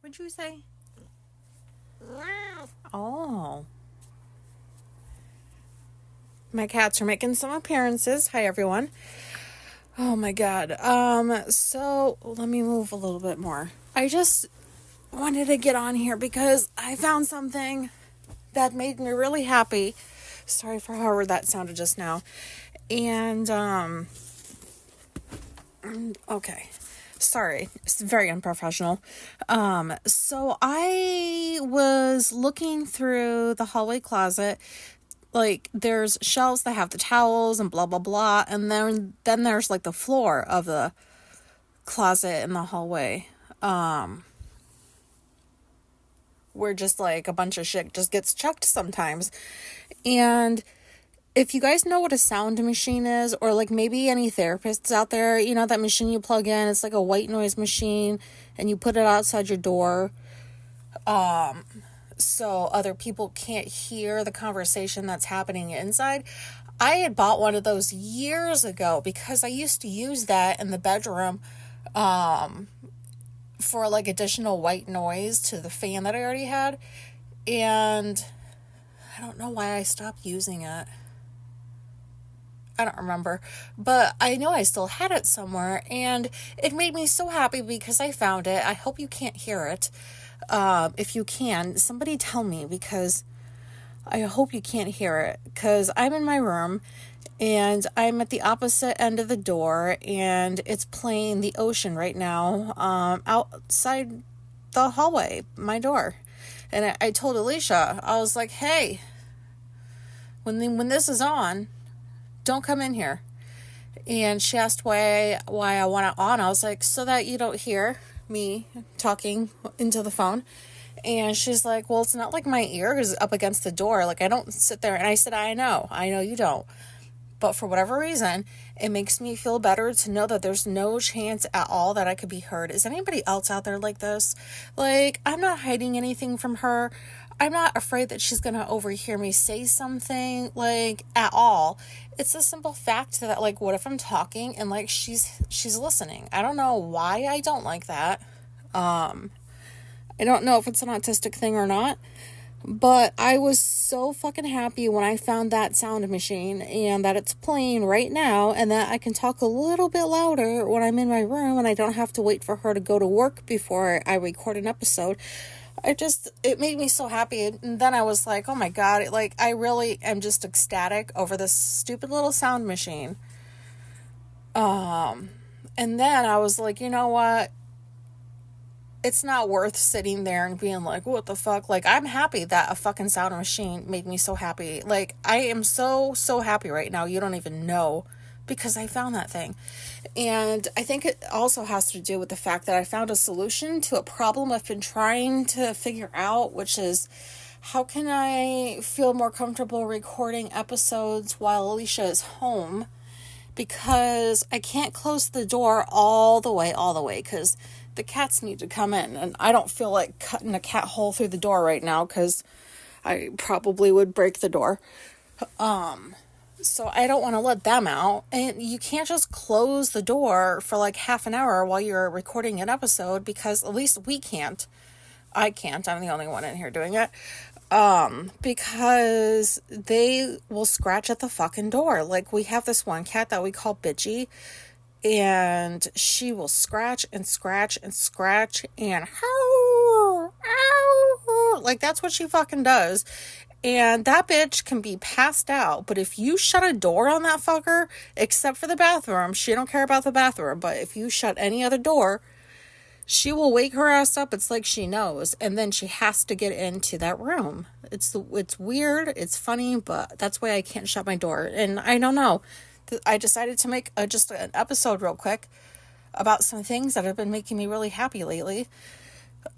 What'd you say? Oh. My cats are making some appearances. Hi, everyone. Oh, my God. So let me move a little bit more. I just wanted to get on here because I found something that made me really happy. Sorry for however that sounded just now. And, okay. Sorry, it's very unprofessional. So I was looking through the hallway closet. Like, there's shelves that have the towels and blah, blah, blah. And then there's, like, the floor of the closet in the hallway. Where just, like, a bunch of shit just gets chucked sometimes. And if you guys know what a sound machine is, or like maybe any therapists out there, you know, that machine you plug in, it's like a white noise machine and you put it outside your door, so other people can't hear the conversation that's happening inside. I had bought one of those years ago because I used to use that in the bedroom, for like additional white noise to the fan that I already had. And I don't know why I stopped using it. I don't remember, but I know I still had it somewhere, and it made me so happy because I found it. I hope you can't hear it. If you can, somebody tell me, because I hope you can't hear it, because I'm in my room, and I'm at the opposite end of the door, and it's playing the ocean right now, outside the hallway, my door. And I told Alicia, I was like, hey, when this is on, don't come in here. And she asked why I want it on. I was like, so that you don't hear me talking into the phone. And she's like, well, it's not like my ear is up against the door. Like, I don't sit there. And I said, I know you don't. But for whatever reason, it makes me feel better to know that there's no chance at all that I could be heard. Is anybody else out there like this? Like, I'm not hiding anything from her. I'm not afraid that she's going to overhear me say something, like, at all. It's a simple fact that, like, what if I'm talking and, like, she's listening? I don't know why I don't like that. I don't know if it's an autistic thing or not. But I was so fucking happy when I found that sound machine and that it's playing right now and that I can talk a little bit louder when I'm in my room and I don't have to wait for her to go to work before I record an episode. It made me so happy. And then I was like, oh my God, I really am just ecstatic over this stupid little sound machine. And then I was like, you know what? It's not worth sitting there and being like, what the fuck? Like, I'm happy that a fucking sound machine made me so happy. Like, I am so, so happy right now. You don't even know, because I found that thing. And I think it also has to do with the fact that I found a solution to a problem I've been trying to figure out, which is, how can I feel more comfortable recording episodes while Alicia is home? Because I can't close the door all the way, because the cats need to come in, and I don't feel like cutting a cat hole through the door right now, because I probably would break the door. So I don't want to let them out, and you can't just close the door for like half an hour while you're recording an episode, because at least we can't. I can't. I'm the only one in here doing it. Because they will scratch at the fucking door. Like, we have this one cat that we call Bitchy, and she will scratch and scratch and scratch and like, that's what she fucking does. And that bitch can be passed out, but if you shut a door on that fucker, except for the bathroom, she don't care about the bathroom, but if you shut any other door, she will wake her ass up. It's like she knows, and then she has to get into that room. It's weird, it's funny, but that's why I can't shut my door. And I don't know. I decided to make just an episode real quick about some things that have been making me really happy lately.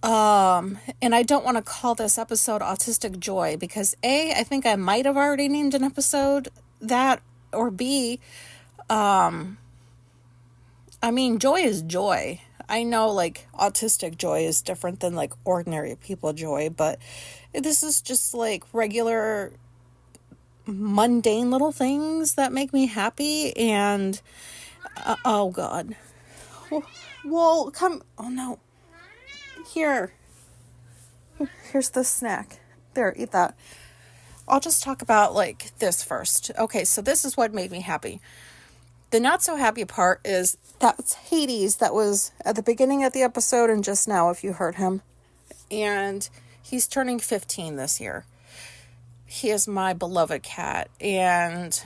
And I don't want to call this episode Autistic Joy, because A, I think I might have already named an episode that, or B, I mean, joy is joy. I know, like, autistic joy is different than, like, ordinary people joy, but this is just, like, regular, mundane little things that make me happy. And, oh, God. Well, come, oh, no. Here. Here's the snack. There, eat that. I'll just talk about like this first. Okay, so this is what made me happy. The not so happy part is that's Hades that was at the beginning of the episode and just now if you heard him. And he's turning 15 this year. He is my beloved cat, and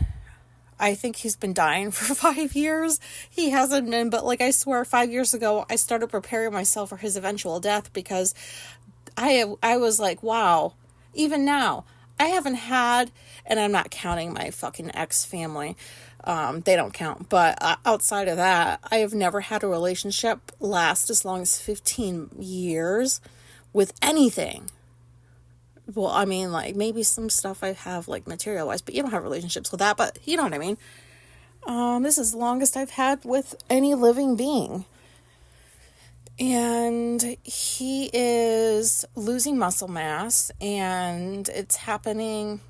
I think he's been dying for 5 years. He hasn't been, but like I swear 5 years ago, I started preparing myself for his eventual death because I was like, wow, even now, I haven't had, and I'm not counting my fucking ex family. They don't count, but outside of that, I have never had a relationship last as long as 15 years with anything. Well, I mean, like, maybe some stuff I have, like, material-wise, but you don't have relationships with that, but you know what I mean. This is the longest I've had with any living being. And he is losing muscle mass, and it's happening,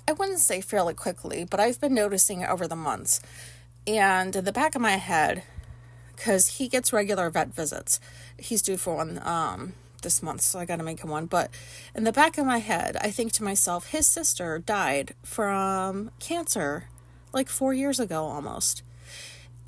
I wouldn't say fairly quickly, but I've been noticing it over the months. And in the back of my head, because he gets regular vet visits, he's due for one, this month, so I gotta make him one. But in the back of my head, I think to myself, his sister died from cancer like 4 years ago almost.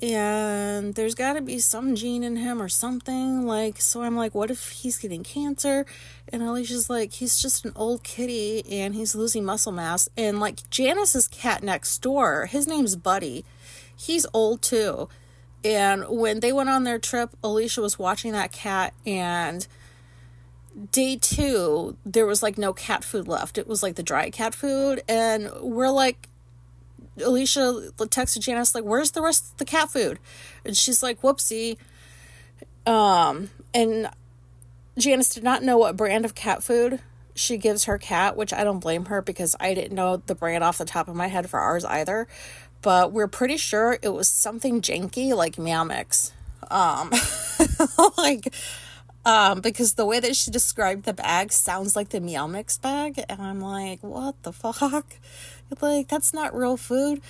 And there's got to be some gene in him or something, like, so I'm like, what if he's getting cancer? And Alicia's like, he's just an old kitty and he's losing muscle mass. And like Janice's cat next door, his name's Buddy, he's old too. And when they went on their trip, Alicia was watching that cat, and day 2, there was like no cat food left. It was like the dry cat food. And we're like, Alicia texted Janice, like, where's the rest of the cat food? And she's like, whoopsie. And Janice did not know what brand of cat food she gives her cat, which I don't blame her because I didn't know the brand off the top of my head for ours either. But we're pretty sure it was something janky like Meow Mix. Because the way that she described the bag sounds like the Meow Mix bag. And I'm like, what the fuck? Like, that's not real food.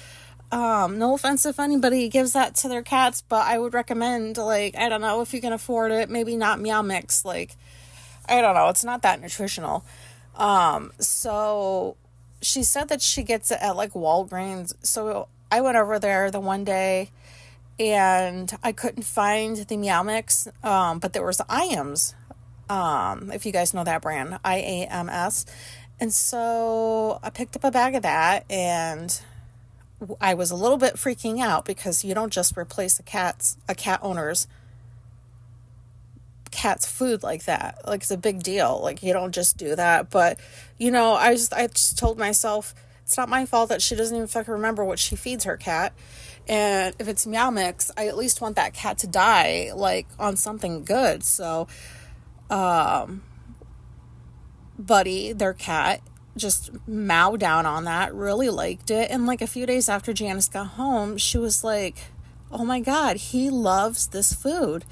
No offense if anybody gives that to their cats, but I would recommend, like, I don't know, if you can afford it, maybe not Meow Mix. Like, I don't know, it's not that nutritional. So she said that she gets it at like Walgreens. So I went over there the one day and I couldn't find the Meow Mix, but there was the IAMS, if you guys know that brand, IAMS. And so I picked up a bag of that, and I was a little bit freaking out because you don't just replace a cat owner's cat's food like that. Like, it's a big deal. Like, you don't just do that. But, you know, I just told myself, it's not my fault that she doesn't even fucking remember what she feeds her cat. And if it's Meow Mix, I at least want that cat to die, like, on something good. So, Buddy, their cat, just mowed down on that, really liked it. And like a few days after Janice got home, she was like, oh my God, he loves this food.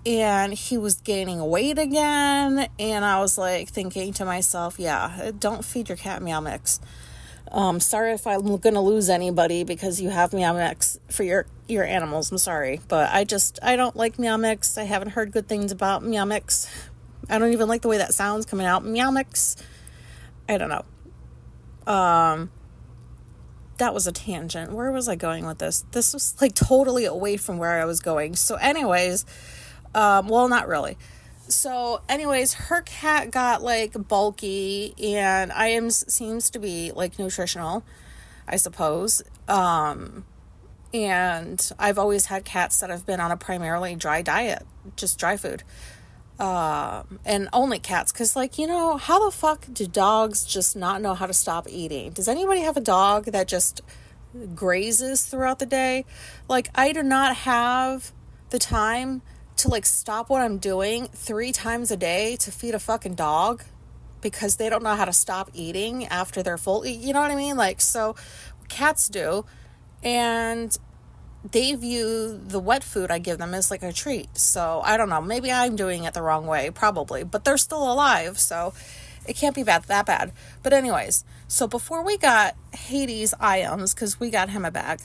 And he was gaining weight again. And I was like thinking to myself, yeah, don't feed your cat Meow Mix. Sorry if I'm going to lose anybody because you have Meow Mix for your animals. I'm sorry. But I don't like Meow Mix. I haven't heard good things about Meow Mix. I don't even like the way that sounds coming out. Meow Mix. I don't know. That was a tangent. Where was I going with this? This was like totally away from where I was going. So anyways, well, not really. So anyways, her cat got like bulky, and IAMS seems to be like nutritional, I suppose. And I've always had cats that have been on a primarily dry diet, just dry food. And only cats, because like, you know, how the fuck do dogs just not know how to stop eating? Does anybody have a dog that just grazes throughout the day? Like, I do not have the time to like stop what I'm doing 3 times a day to feed a fucking dog because they don't know how to stop eating after they're full. You know what I mean? Like, so cats do, and they view the wet food I give them as like a treat. So I don't know, maybe I'm doing it the wrong way, probably, but they're still alive, so it can't be that bad. But anyways, so before we got Hades IAMS, because we got him a bag,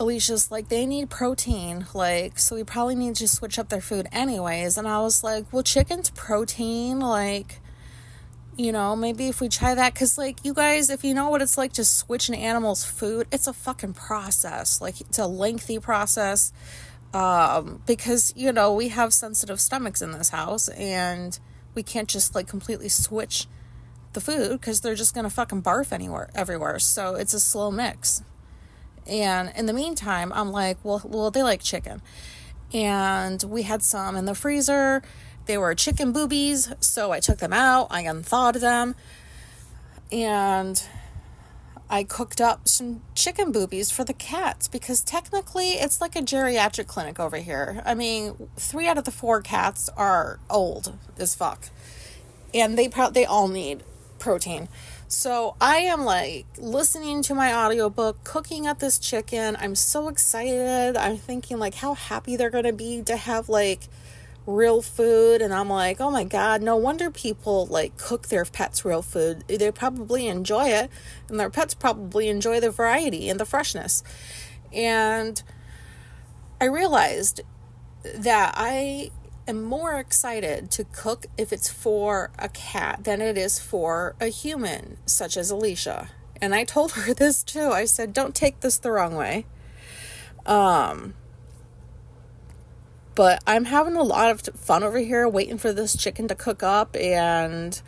Alicia's like, they need protein, like, so we probably need to switch up their food anyways. And I was like, well, chicken's protein, like, you know, maybe if we try that, because, like, you guys, if you know what it's like to switch an animal's food, it's a fucking process. Like, it's a lengthy process, because, you know, we have sensitive stomachs in this house, and we can't just, like, completely switch the food, because they're just gonna fucking barf everywhere. So it's a slow mix. And in the meantime, I'm like, well, they like chicken. And we had some in the freezer. They were chicken boobies, so I took them out. I unthawed them. And I cooked up some chicken boobies for the cats, because technically it's like a geriatric clinic over here. I mean, 3 out of the 4 cats are old as fuck. And they all need protein. So I am like listening to my audiobook, cooking up this chicken. I'm so excited. I'm thinking like how happy they're going to be to have like real food. And I'm like, oh my God, no wonder people like cook their pets real food. They probably enjoy it, and their pets probably enjoy the variety and the freshness. And I realized that I am more excited to cook if it's for a cat than it is for a human, such as Alicia. And I told her this too. I said, don't take this the wrong way. But I'm having a lot of fun over here waiting for this chicken to cook up. And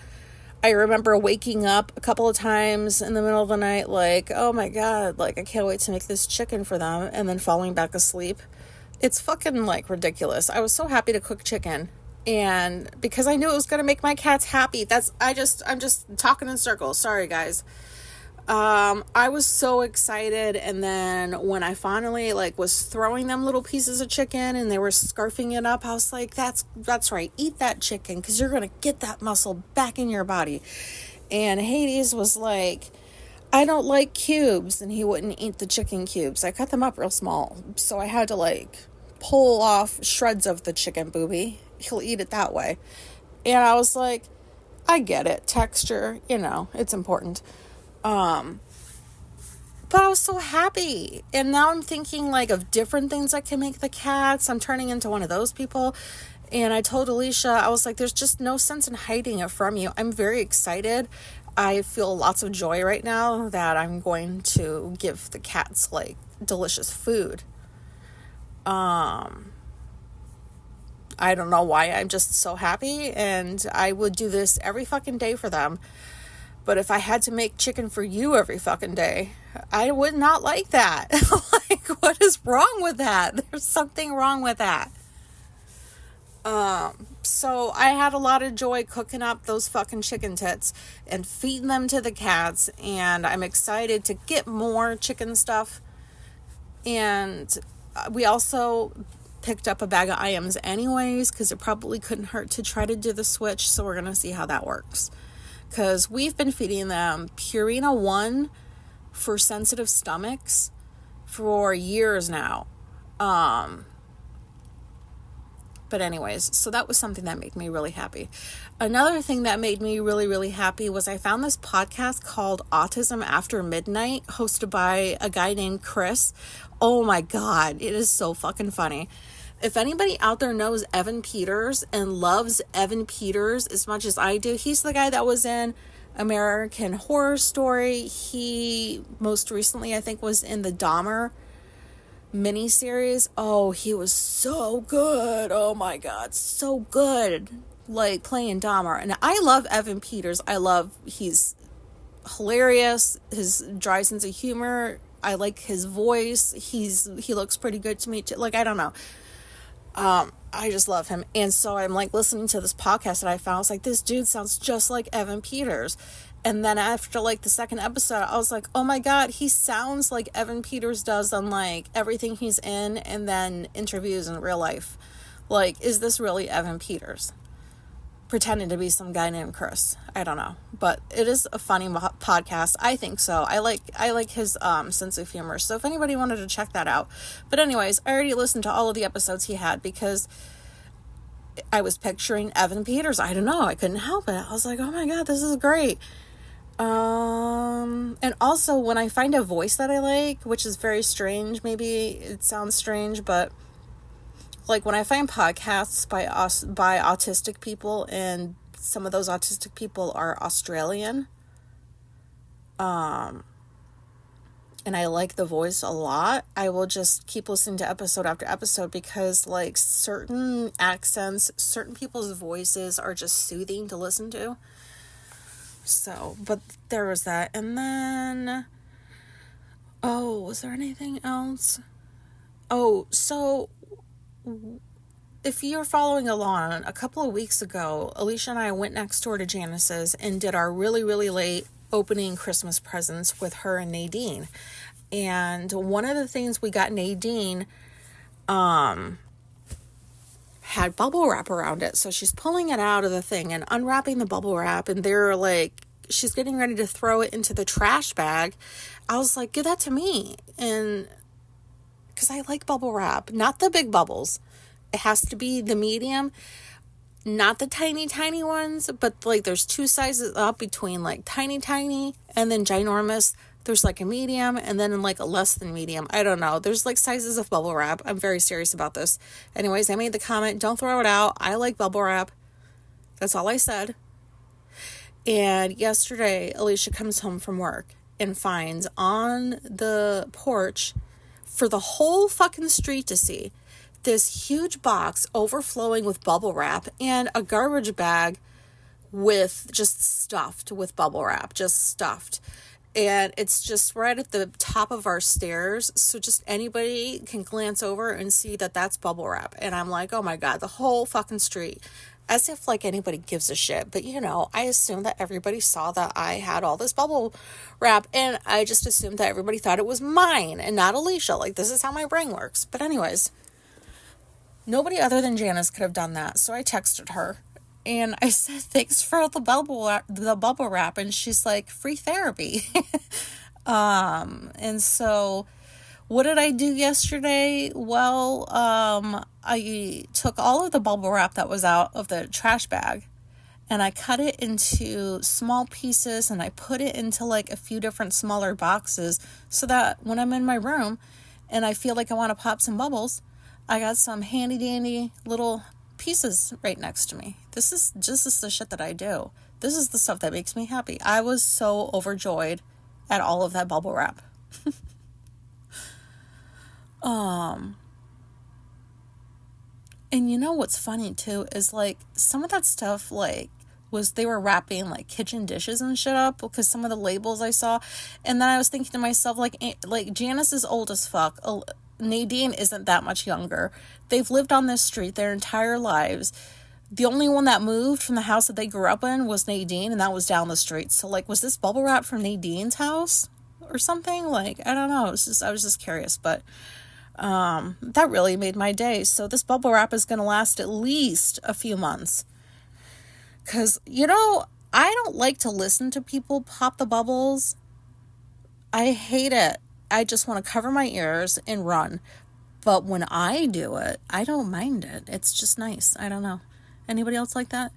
I remember waking up a couple of times in the middle of the night like, oh my God, like I can't wait to make this chicken for them, and then falling back asleep. It's fucking like ridiculous. I was so happy to cook chicken, and because I knew it was going to make my cats happy. I'm just talking in circles. Sorry guys. I was so excited. And then when I finally like was throwing them little pieces of chicken and they were scarfing it up, I was like, that's right. Eat that chicken, 'cause you're going to get that muscle back in your body. And Hades was like, I don't like cubes, and he wouldn't eat the chicken cubes. I cut them up real small, so I had to like pull off shreds of the chicken boobie. He'll eat it that way. And I was like, I get it, texture, you know, it's important. But I was so happy. And now I'm thinking like of different things I can make the cats. I'm turning into one of those people. And I told Alicia, I was like, there's just no sense in hiding it from you. I'm very excited. I feel lots of joy right now that I'm going to give the cats like delicious food. I don't know why. I'm just so happy, and I would do this every fucking day for them. But if I had to make chicken for you every fucking day, I would not like that. Like, what is wrong with that? There's something wrong with that. So I had a lot of joy cooking up those fucking chicken tits and feeding them to the cats, and I'm excited to get more chicken stuff. And we also picked up a bag of IMs anyways, because it probably couldn't hurt to try to do the switch. So we're going to see how that works, because we've been feeding them Purina 1 for sensitive stomachs for years now. But anyways, so that was something that made me really happy. Another thing that made me really, really happy was I found this podcast called Autism After Midnight, hosted by a guy named Chris. Oh my God, it is so fucking funny. If anybody out there knows Evan Peters and loves Evan Peters as much as I do, he's the guy that was in American Horror Story. He most recently, I think, was in the Dahmer miniseries. Oh, he was so good. Oh my God, so good. Like playing Dahmer. And I love Evan Peters. He's hilarious. His dry sense of humor. I like his voice. He looks pretty good to me too. Like, I don't know. I just love him. And so I'm like listening to this podcast that I found. I was like, this dude sounds just like Evan Peters. And then after like the second episode, I was like, oh my God, he sounds like Evan Peters does on like everything he's in, and then interviews in real life. Like, is this really Evan Peters pretending to be some guy named Chris? I don't know, but it is a funny podcast. I think so. I like his sense of humor. So if anybody wanted to check that out. But anyways, I already listened to all of the episodes he had because I was picturing Evan Peters. I don't know. I couldn't help it. I was like, oh my God, this is great. And also when I find a voice that I like, which is very strange, maybe it sounds strange, but like when I find podcasts by autistic people, and some of those autistic people are Australian, and I like the voice a lot, I will just keep listening to episode after episode, because like certain accents, certain people's voices are just soothing to listen to. So, but there was that. And then, was there anything else? Oh, so if you're following along, a couple of weeks ago, Alicia and I went next door to Janice's and did our really, really late opening Christmas presents with her and Nadine. And one of the things we got Nadine had bubble wrap around it. So she's pulling it out of the thing and unwrapping the bubble wrap, and they're like, she's getting ready to throw it into the trash bag. I was like, give that to me. And because I like bubble wrap, not the big bubbles. It has to be the medium, not the tiny, tiny ones, but like there's two sizes up between like tiny, tiny and then ginormous. There's like a medium and then like a less than medium. I don't know. There's like sizes of bubble wrap. I'm very serious about this. Anyways, I made the comment, don't throw it out. I like bubble wrap. That's all I said. And yesterday, Alicia comes home from work and finds on the porch, for the whole fucking street to see, this huge box overflowing with bubble wrap and a garbage bag with just stuffed with bubble wrap, just stuffed. And it's just right at the top of our stairs. So just anybody can glance over and see that that's bubble wrap. And I'm like, oh my God, the whole fucking street. As if like anybody gives a shit. But you know, I assumed that everybody saw that I had all this bubble wrap. And I just assumed that everybody thought it was mine and not Alicia. Like, this is how my brain works. But anyways, nobody other than Janice could have done that. So I texted her. And I said, thanks for the bubble wrap. And she's like, free therapy. And so what did I do yesterday? Well, I took all of the bubble wrap that was out of the trash bag and I cut it into small pieces and I put it into like a few different smaller boxes so that when I'm in my room and I feel like I want to pop some bubbles, I got some handy dandy little pieces right next to me. This is the shit that I do. This is the stuff that makes me happy. I was so overjoyed at all of that bubble wrap. And you know what's funny too is like some of that stuff like they were wrapping like kitchen dishes and shit up because some of the labels I saw, and then I was thinking to myself like Janice is old as fuck. Nadine isn't that much younger. They've lived on this street their entire lives. The only one that moved from the house that they grew up in was Nadine, and that was down the street. So like, was this bubble wrap from Nadine's house or something? Like, I don't know. I was just curious, but that really made my day. So this bubble wrap is going to last at least a few months. Because, you know, I don't like to listen to people pop the bubbles. I hate it. I just want to cover my ears and run. But when I do it, I don't mind it. It's just nice. I don't know. Anybody else like that?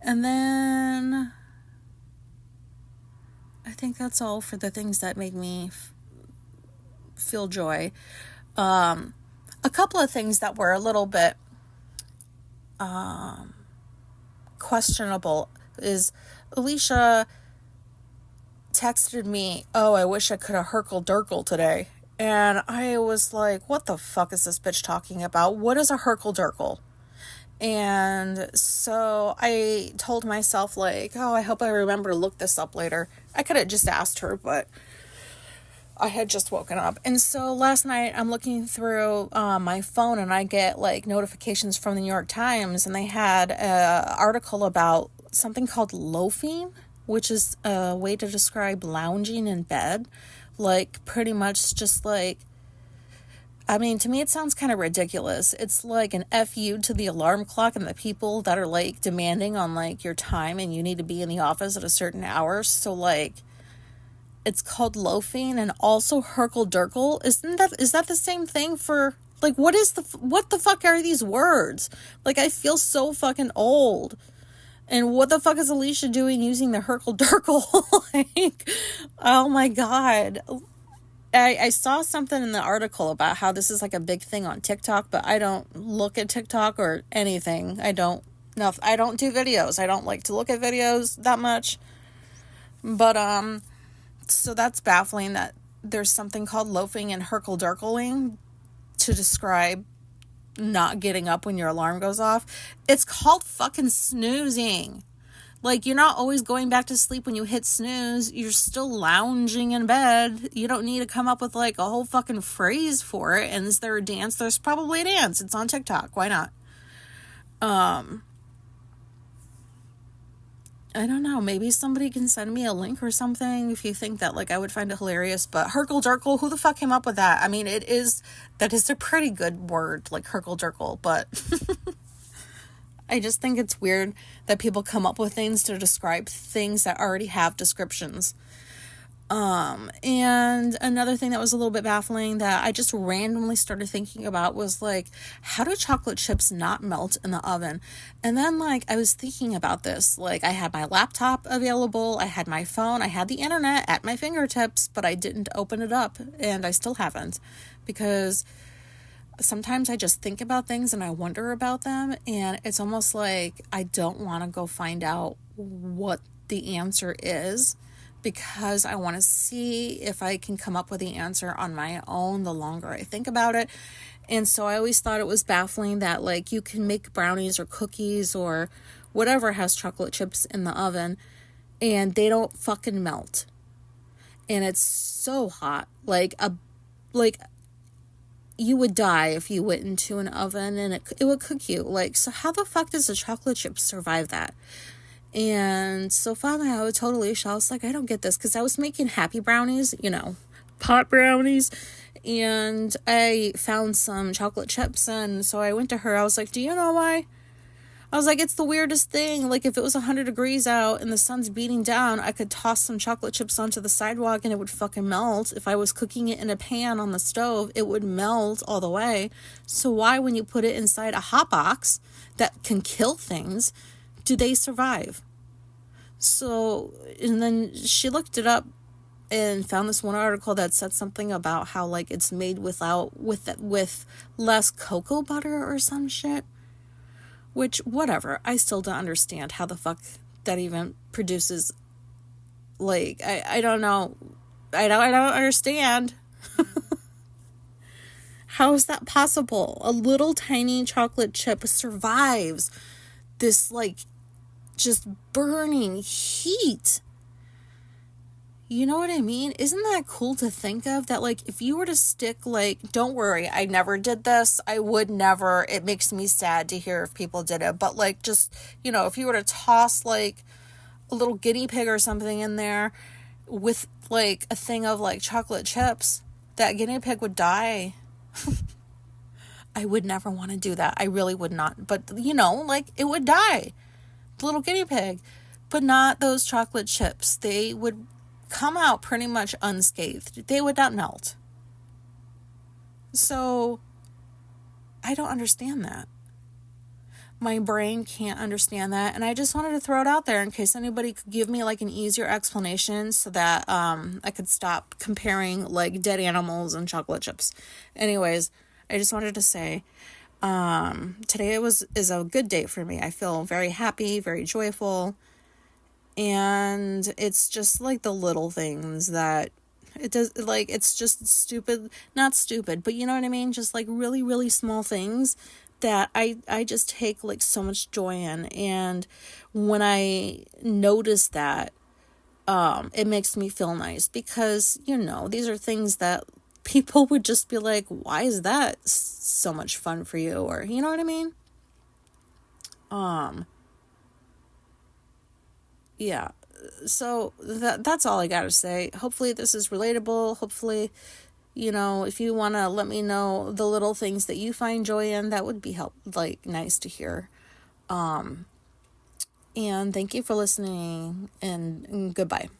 And then I think that's all for the things that make me feel joy. A couple of things that were a little bit questionable is Alicia texted me, oh, I wish I could have Herkle-Durkle today. And I was like, what the fuck is this bitch talking about? What is a Herkle-Durkle? And so I told myself like, oh, I hope I remember to look this up later. I could have just asked her, but I had just woken up. And so last night I'm looking through my phone and I get like notifications from the New York Times, and they had an article about something called loafing, which is a way to describe lounging in bed. Like pretty much just like, I mean, to me it sounds kind of ridiculous. It's like an FU to the alarm clock and the people that are like demanding on like your time and you need to be in the office at a certain hour. So like, it's called loafing and also Herkle-Durkle. Is that the same thing for like, what the fuck are these words? Like, I feel so fucking old. And what the fuck is Alicia doing using the Herkle Durkle? Like, oh my God. I saw something in the article about how this is like a big thing on TikTok, but I don't look at TikTok or anything. I don't do videos. I don't like to look at videos that much. But, so that's baffling that there's something called loafing and Herkle Durkling to describe not getting up when your alarm goes off. It's called fucking snoozing. Like, you're not always going back to sleep when you hit snooze. You're still lounging in bed. You don't need to come up with like a whole fucking phrase for it. And is there a dance? There's probably a dance. It's on TikTok. Why not? I don't know. Maybe somebody can send me a link or something if you think that like I would find it hilarious. But Herkle Durkle, who the fuck came up with that? I mean, that is a pretty good word, like Herkle Durkle, but I just think it's weird that people come up with things to describe things that already have descriptions. And another thing that was a little bit baffling that I just randomly started thinking about was like, how do chocolate chips not melt in the oven? And then like, I was thinking about this, like I had my laptop available, I had my phone, I had the internet at my fingertips, but I didn't open it up, and I still haven't, because sometimes I just think about things and I wonder about them, and it's almost like I don't want to go find out what the answer is, because I want to see if I can come up with the answer on my own the longer I think about it. And so I always thought it was baffling that like you can make brownies or cookies or whatever has chocolate chips in the oven and they don't fucking melt. And it's so hot. Like you would die if you went into an oven and it would cook you. Like, so how the fuck does a chocolate chip survive that? And so finally I was totally shocked. I was like, I don't get this, because I was making happy brownies, pot brownies, and I found some chocolate chips, and so I went to her. I was like, do you know why? I was like, it's the weirdest thing. Like, if it was 100 degrees out and the sun's beating down, I could toss some chocolate chips onto the sidewalk and it would fucking melt. If I was cooking it in a pan on the stove, it would melt all the way. So why, when you put it inside a hot box that can kill things, do they survive? So, and then she looked it up and found this one article that said something about how like it's made with less cocoa butter or some shit. Which, whatever, I still don't understand how the fuck that even produces, like, I don't know. I don't understand. How is that possible? A little tiny chocolate chip survives this, like, just burning heat. You know what I mean? Isn't that cool to think of? That, like, if you were to stick, like, don't worry, I never did this. I would never. It makes me sad to hear if people did it. But, like, just, if you were to toss, like, a little guinea pig or something in there with, like, a thing of, like, chocolate chips, that guinea pig would die. I would never want to do that. I really would not. But, like, it would die. The little guinea pig. But not those chocolate chips. They would come out pretty much unscathed. They would not melt. So I don't understand that. My brain can't understand that, and I just wanted to throw it out there in case anybody could give me like an easier explanation so that I could stop comparing like dead animals and chocolate chips. Anyways, I just wanted to say today is a good day for me. I feel very happy, very joyful. And it's just like the little things that it does, like, it's just stupid, not stupid, but you know what I mean? Just like really, really small things that I just take like so much joy in. And when I notice that, it makes me feel nice, because, these are things that people would just be like, why is that so much fun for you? Or, you know what I mean? Yeah, so that's all I gotta say. Hopefully this is relatable. Hopefully, if you want to let me know the little things that you find joy in, that would be nice to hear. And thank you for listening, and goodbye.